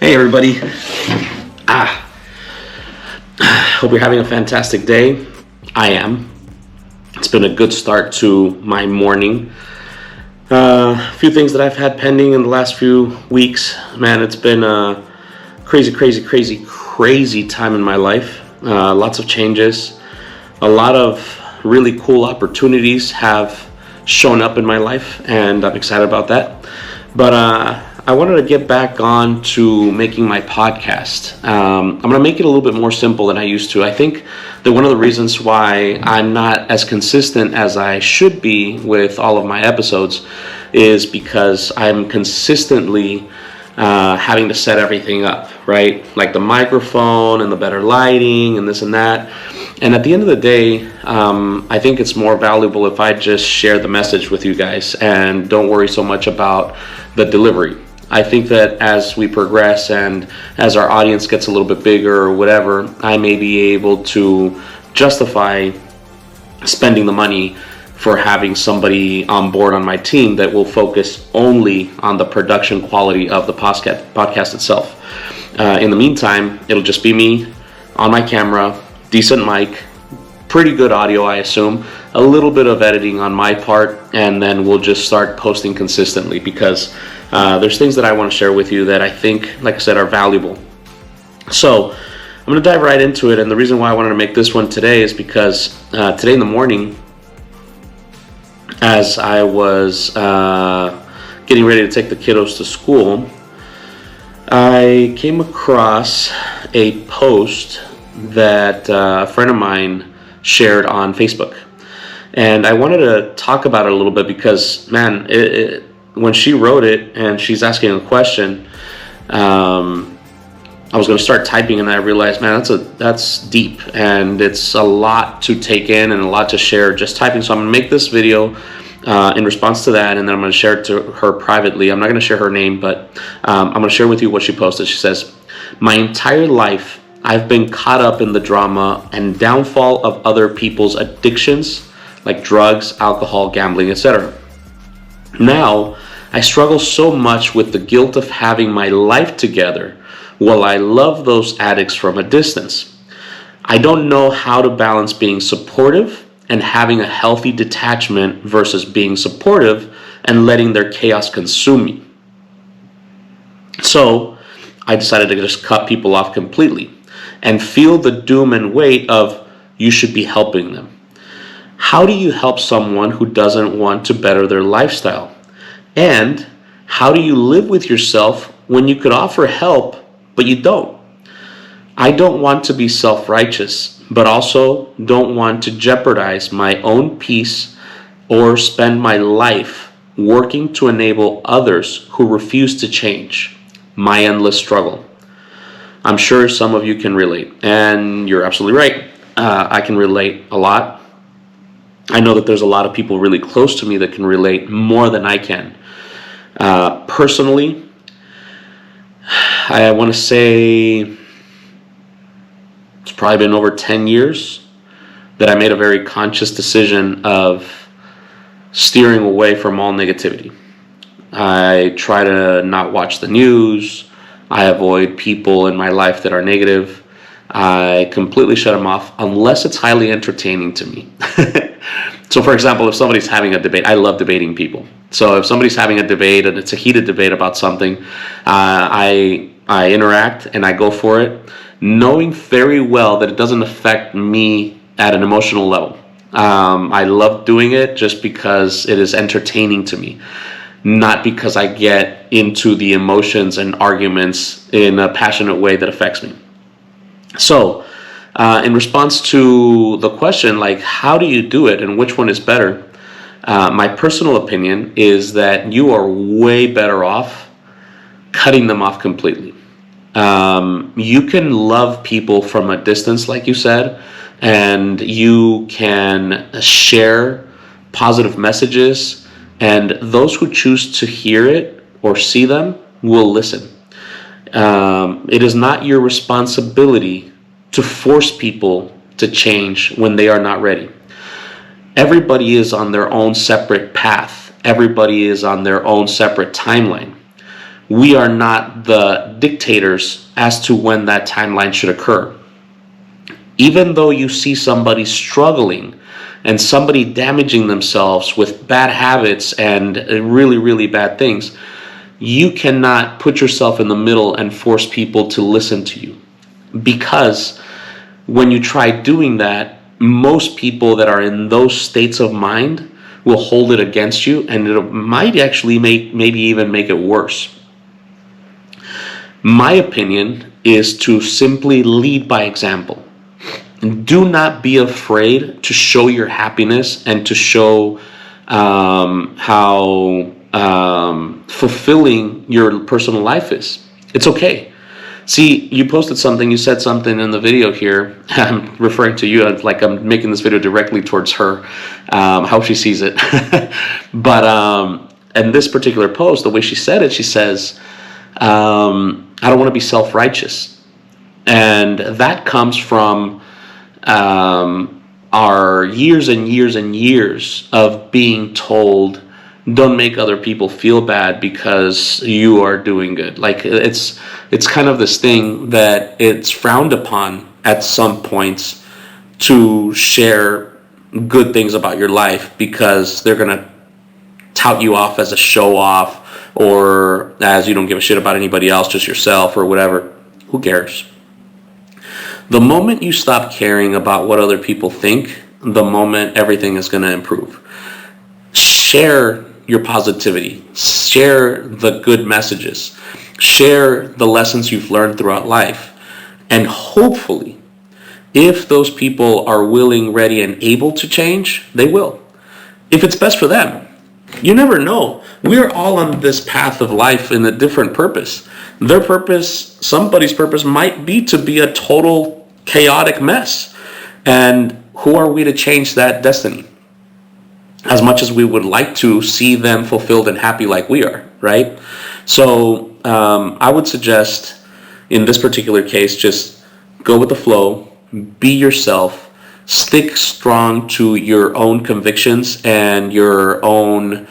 Hey everybody. Hope you're having a fantastic day. I am. It's been a good start to my morning. A few things that I've had pending in the last few weeks. Man, it's been a crazy time in my life. Lots of changes. A lot of really cool opportunities have shown up in my life, and I'm excited about that. But I wanted to get back on to making my podcast. I'm going to make it a little bit more simple than I used to. I think that one of the reasons why I'm not as consistent as I should be with all of my episodes is because I'm consistently having to set everything up, right? Like the microphone and the better lighting and this and that. And at the end of the day, I think it's more valuable if I just share the message with you guys and don't worry so much about the delivery. I think that as we progress and as our audience gets a little bit bigger or whatever, I may be able to justify spending the money for having somebody on board on my team that will focus only on the production quality of the podcast itself. In the meantime, it'll just be me on my camera, decent mic, pretty good audio, I assume, a little bit of editing on my part, and then we'll just start posting consistently because there's things that I want to share with you that I think, like I said, are valuable. So I'm going to dive right into it, and the reason why I wanted to make this one today is because today in the morning, as I was getting ready to take the kiddos to school, I came across a post that a friend of mine shared on Facebook. And I wanted to talk about it a little bit because, man, when she wrote it and she's asking a question, I was going to start typing and I realized, man, that's deep and it's a lot to take in and a lot to share just typing. So I'm going to make this video in response to that, and then I'm going to share it to her privately. I'm not going to share her name, but I'm going to share with you what she posted. She says, "My entire life, I've been caught up in the drama and downfall of other people's addictions, like drugs, alcohol, gambling, etc. Now, I struggle so much with the guilt of having my life together while I love those addicts from a distance. I don't know how to balance being supportive and having a healthy detachment versus being supportive and letting their chaos consume me. So, I decided to just cut people off completely and feel the doom and weight of you should be helping them. How do you help someone who doesn't want to better their lifestyle? And how do you live with yourself when you could offer help, but you don't? I don't want to be self-righteous, but also don't want to jeopardize my own peace or spend my life working to enable others who refuse to change. My endless struggle." I'm sure some of you can relate, and you're absolutely right. I can relate a lot. I know that there's a lot of people really close to me that can relate more than I can. Personally, I want to say it's probably been over 10 years that I made a very conscious decision of steering away from all negativity. I try to not watch the news. I avoid people in my life that are negative. I completely shut them off unless it's highly entertaining to me. So for example, if somebody's having a debate, I love debating people. So if somebody's having a debate and it's a heated debate about something, I interact and I go for it, knowing very well that it doesn't affect me at an emotional level. I love doing it just because it is entertaining to me, not because I get into the emotions and arguments in a passionate way that affects me. So, in response to the question, like, how do you do it and which one is better? My personal opinion is that you are way better off cutting them off completely. You can love people from a distance, like you said, and you can share positive messages, and those who choose to hear it or see them will listen. It is not your responsibility to force people to change when they are not ready. Everybody is on their own separate path. Everybody is on their own separate timeline. We are not the dictators as to when that timeline should occur. Even though you see somebody struggling and somebody damaging themselves with bad habits and really, really bad things, you cannot put yourself in the middle and force people to listen to you. Because when you try doing that, most people that are in those states of mind will hold it against you, and it might actually maybe even make it worse. My opinion is to simply lead by example. Do not be afraid to show your happiness and to show how fulfilling your personal life is. It's okay. See, you posted something, you said something in the video here. I'm referring to you like I'm making this video directly towards her, how she sees it. But in this particular post, the way she said it, she says, I don't want to be self-righteous. And that comes from our years and years and years of being told, don't make other people feel bad because you are doing good. Like it's kind of this thing that it's frowned upon at some points to share good things about your life because they're gonna tout you off as a show off or as you don't give a shit about anybody else, just yourself or whatever. Who cares? The moment you stop caring about what other people think, the moment everything is going to improve. Share your positivity. Share the good messages. Share the lessons you've learned throughout life. And hopefully, if those people are willing, ready, and able to change, they will. If it's best for them. You never know. We're all on this path of life in a different purpose. Their purpose, somebody's purpose might be to be a total chaotic mess. And who are we to change that destiny? As much as we would like to see them fulfilled and happy like we are, right? So I would suggest in this particular case, just go with the flow, be yourself, stick strong to your own convictions and your own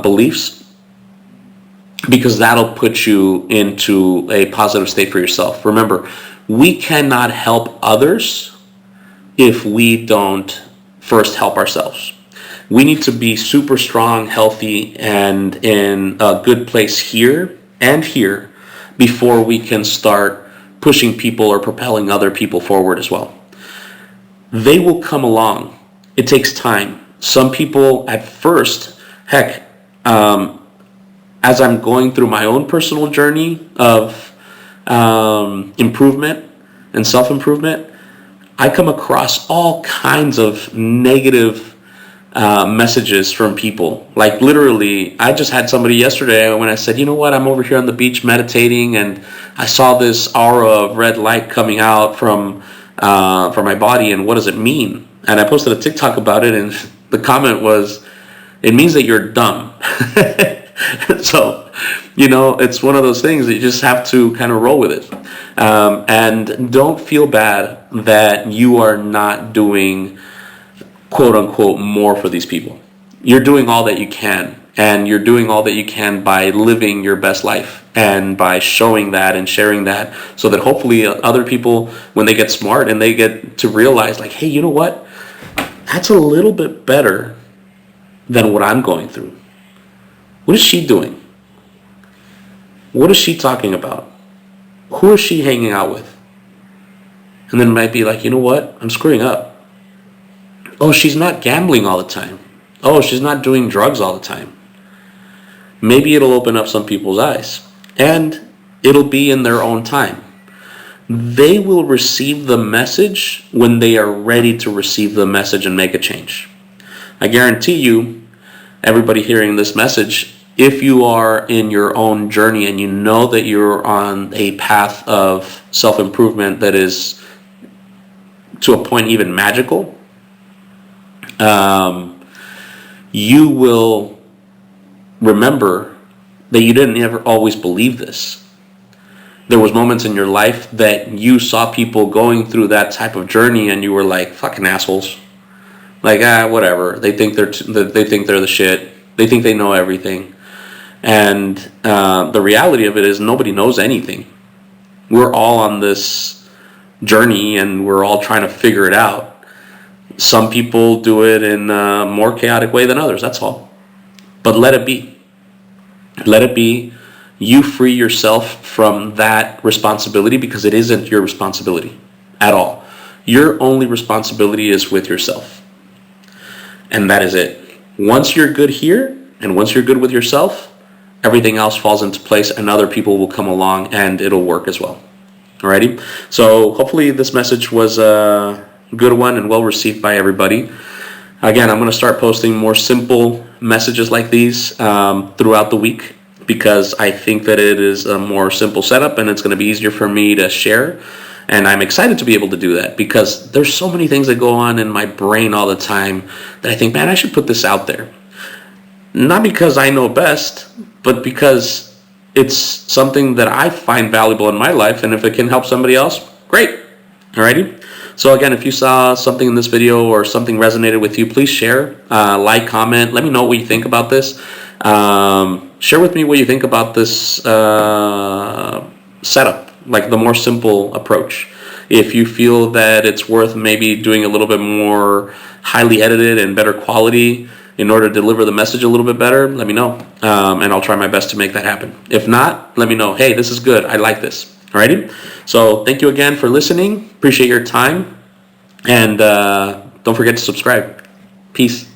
beliefs, because that'll put you into a positive state for yourself. Remember, we cannot help others if we don't first help ourselves. We need to be super strong, healthy, and in a good place here and here before we can start pushing people or propelling other people forward as well. They will come along. It takes time. Some people at first, heck, as I'm going through my own personal journey of improvement and self-improvement, I come across all kinds of negative messages from people. Like literally, I just had somebody yesterday when I said, you know what, I'm over here on the beach meditating and I saw this aura of red light coming out from my body, and what does it mean? And I posted a TikTok about it, and the comment was, it means that you're dumb. So, it's one of those things that you just have to kind of roll with it. And don't feel bad that you are not doing, quote unquote, more for these people. You're doing all that you can, and you're doing all that you can by living your best life and by showing that and sharing that, so that hopefully other people, when they get smart and they get to realize, like, hey, you know what? That's a little bit better than what I'm going through. What is she doing? What is she talking about? Who is she hanging out with? And then it might be like, you know what? I'm screwing up. Oh, she's not gambling all the time. Oh, she's not doing drugs all the time. Maybe it'll open up some people's eyes. And it'll be in their own time. They will receive the message when they are ready to receive the message and make a change. I guarantee you, everybody hearing this message, if you are in your own journey and you know that you're on a path of self-improvement that is to a point even magical, you will remember that you didn't ever always believe this. There was moments in your life that you saw people going through that type of journey and you were like, fucking assholes. Like, whatever. They think they're the shit. They think they know everything. And the reality of it is nobody knows anything. We're all on this journey and we're all trying to figure it out. Some people do it in a more chaotic way than others, that's all. But let it be. Let it be. You free yourself from that responsibility, because it isn't your responsibility at all. Your only responsibility is with yourself. And that is it. Once you're good here, and once you're good with yourself, everything else falls into place and other people will come along and it'll work as well. Alrighty? So hopefully this message was a good one and well received by everybody. Again, I'm going to start posting more simple messages like these throughout the week, because I think that it is a more simple setup and it's going to be easier for me to share. And I'm excited to be able to do that, because there's so many things that go on in my brain all the time that I think, man, I should put this out there. Not because I know best, but because it's something that I find valuable in my life, and if it can help somebody else, great. Alrighty? So again, if you saw something in this video or something resonated with you, please share, like, comment, let me know what you think about this. Share with me what you think about this setup, like the more simple approach. If you feel that it's worth maybe doing a little bit more highly edited and better quality in order to deliver the message a little bit better, let me know, and I'll try my best to make that happen. If not, let me know, hey, this is good, I like this. Alrighty? So thank you again for listening. Appreciate your time. And don't forget to subscribe. Peace.